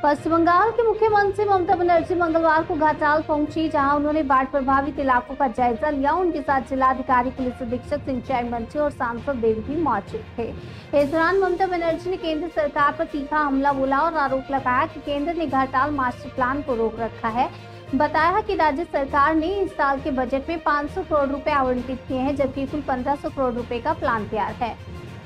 पश्चिम बंगाल के मुख्यमंत्री ममता बनर्जी मंगलवार को घाटाल पहुंची, जहां उन्होंने बाढ़ प्रभावित इलाकों का जायजा लिया। उनके साथ जिलाधिकारी, पुलिस अधीक्षक, सिंचाई मंत्री और सांसद देव भी मौजूद थे। इस दौरान ममता बनर्जी ने केंद्र सरकार पर तीखा हमला बोला और आरोप लगाया कि केंद्र ने घाटाल मास्टर प्लान को रोक रखा है। बताया कि राज्य सरकार ने इस साल के बजट में 500 करोड़ रुपए आवंटित किए हैं, जबकि कुल 1500 करोड़ रुपए का प्लान तैयार है।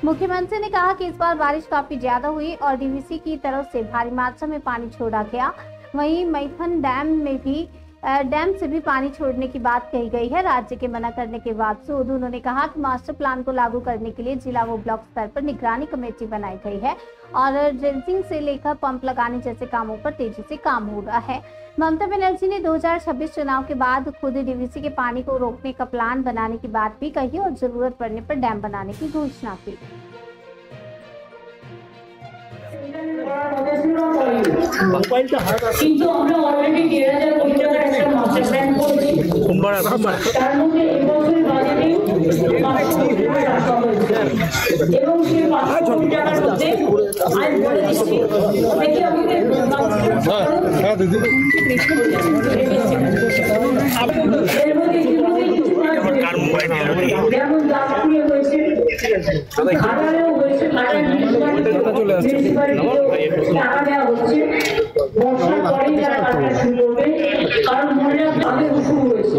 मुख्यमंत्री ने कहा कि इस बार बारिश काफी ज्यादा हुई और डीवीसी की तरफ से भारी मात्रा में पानी छोड़ा गया। वहीं मैथन डैम से भी पानी छोड़ने की बात कही गई है। राज्य के मना करने के बावजूद उन्होंने कहा कि मास्टर प्लान को लागू करने के लिए जिला व ब्लॉक स्तर पर निगरानी कमेटी बनाई गई है और ड्रेजिंग से लेकर पंप लगाने जैसे कामों पर तेजी से काम हो रहा है। ममता बनर्जी ने 2026 चुनाव के बाद खुद डीवीसी के पानी को रोकने का प्लान बनाने की बात भी कही और जरूरत पड़ने पर डैम बनाने की घोषणा की। কিন্তু আমরা অলরেডি 10,000 কোটি টাকার একটা মাস্টার প্ল্যান করেছি। তার মধ্যে এবছরের বাজেটে 500 কোটি টাকা রাখা হয়েছে এবং সেই 500 কোটি টাকার মধ্যে আজ বলে দিচ্ছি দেখি আমাদের যেমন দাসপুরে হয়েছে, ঘাটালেও হয়েছে, ঘাটাল টাকা দেওয়া হচ্ছে। বর্ষার পরেই যারা কাজটা শুরু করবে, কারণ মনে আগে শুরু হয়েছে,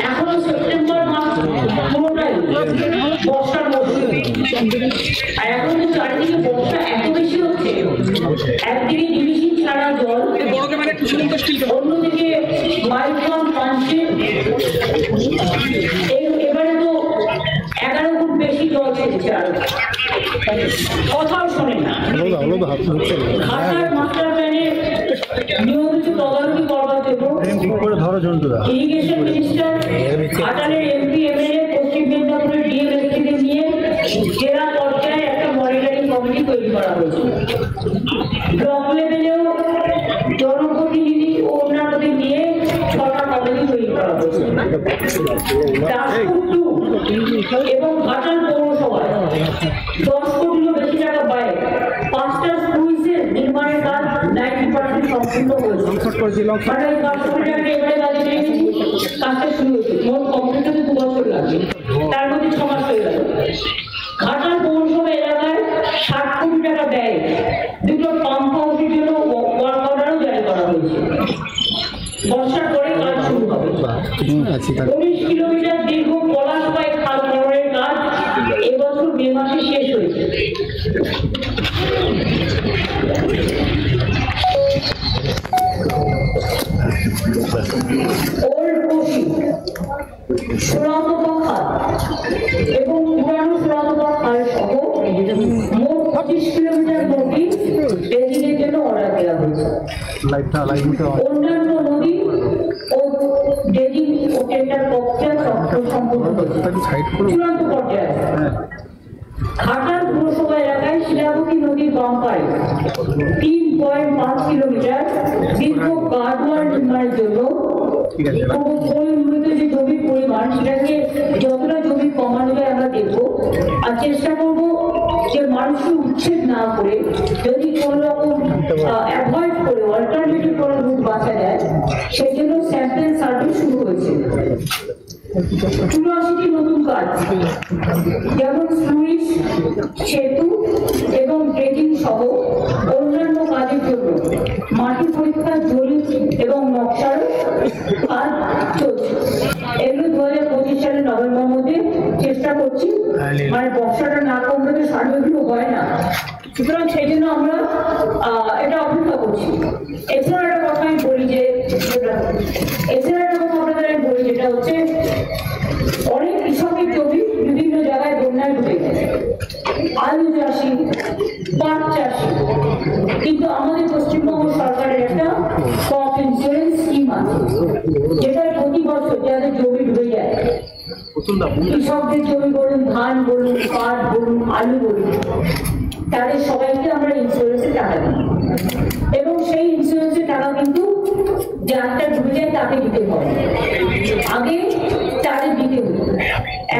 এখনো সেপ্টেম্বর মাস পুরোটাই বর্ষার মধ্যে। আর এখন তো চারিদিকে বর্ষা এত বেশি হচ্ছে, একদিকে ডিভিসি ছাড়া জল, অন্যদিকে মাইক্রন পাঞ্চে, এবারে তো 11 ফুট বেশি জল ছেড়েছে, আর কথাও শোনে না। ঘাটাল মাস্টার প্ল্যানে নিয়মিত তদারকি করবার জন্য ইরিগেশন মিনিস্টার, ঘাটালের এমপি, এমএলএ, পশ্চিম মেদিনীপুরের ডিএম এসপিদের নিয়ে জেলা পর্যায়ে একটা মনিটরিং কমিটি তৈরি করা হয়েছে। ব্লক লেভেলেও জনপ্রতিনিধি ও অন্যান্যদের নিয়ে 6টা কমিটি তৈরি করা হয়েছে। এবং ঘাটাল পৌরসভায় 10 কোটিরও বেশি টাকা ব্যয়ে 5টা স্কুইজের নির্মাণের কাজ 90% সম্পূর্ণ হয়েছে। আমরা এই 500 কোটি টাকা এবারে বাজেটে রেখেছি, কাজটা শুরু হয়েছে। মোট কমপ্লিট হতে 2 বছর লাগবে, তার মধ্যে 6 মাস হয়ে গেল। ঘাটাল পৌরসভা এলাকায় 60 কোটি টাকা ব্যয়ে 2টো পাম্প হাউসের জন্য ওয়ার্ক অর্ডারও জারি করা হয়েছে। বর্ষার পরে কাজ শুরু হবে। 19 কিলোমিটার দীর্ঘ পলাশপাই খাল খননের কাজ এবছর মে মাসে শেষ হয়েছে। ওল্ড কোশি, সুরাতপা খাল এবং পুরানো সুরাতপা খাল সহ মোট 25 কিলোমিটার নদী ড্রেজিংয়ের জন্য অর্ডার দেওয়া হয়েছে। অন্যান্য নদী ও ড্রেজিং ও টেন্ডার প্রক্রিয়া সম্পূর্ণ হয়েছে চূড়ান্ত পর্যায়ে। ঘাটাল পুরসভা এলাকায় শিলাবতী নদীর বাম পাড়ে 3.5 কিলোমিটার দীর্ঘ গার্ডওয়াল নির্মাণের জন্য যে জমির পরিমাণ, সেটাকে যতটা জমি কমানো যায় আমরা দেখবো, আর চেষ্টা করবো যে মানুষকে উচ্ছেদ না করে যদি কোন রকম অ্যাভয়েড করে অল্টারনেটিভ করার রুট বাঁচা যায়, সেই জন্য স্যাম্পল সার্ভে শুরু হয়েছে। 84টি নতুন কাজ, যেমন স্লুইস, সেতু এবং ড্রেজিং সহ অন্যান্য কাজের জন্য মাটি পরীক্ষা, জরিপ এবং নকশার কাজ চলছে। এগুলো 2025 সালের নভেম্বর মধ্যে চেষ্টা করছি, মানে বর্ষাটা না কমলে সার্ভেগুলো হয় না, সুতরাং সেই জন্য আমরা এটা অপেক্ষা করছি। এছাড়া একটা কথা আমি বলি যে যেটা হচ্ছে অনেক কৃষকের জমি বিভিন্ন জায়গায় বন্যায় ডুবে গেছে, আলু চাষি, পাট চাষি, কিন্তু আমাদের পশ্চিমবঙ্গ সরকারের একটা ক্রপ ইন্স্যুরেন্স স্কিম আছে, যেটা প্রতি বছর যাদের জমি ডুবে যায়, কৃষকদের জমি বলুন, ধান বলুন, পাট বলুন, আলু বলুন, তাদের সবাইকে আমরা ইন্স্যুরেন্সে টাকা দিই এবং সেই ইন্স্যুরেন্সের টাকা কিন্তু যারটা ডুবে যায় তাকে দিতে হয়, আগে তাদের দিতে হতো।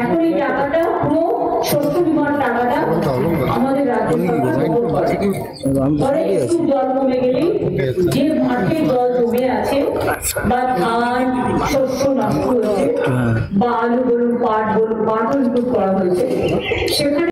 এখন এই টাকাটা পুরো শস্য বীমার টাকাটা আমাদের রাজ্য সরকার বহন করে। জল কমে গেলেই যে মাঠে জল জমে আছে বা ধান শস্য নষ্ট হয়েছে বা আলু বলুন পাট বলুন পাটও ইনপুট করা হয়েছে সেখানে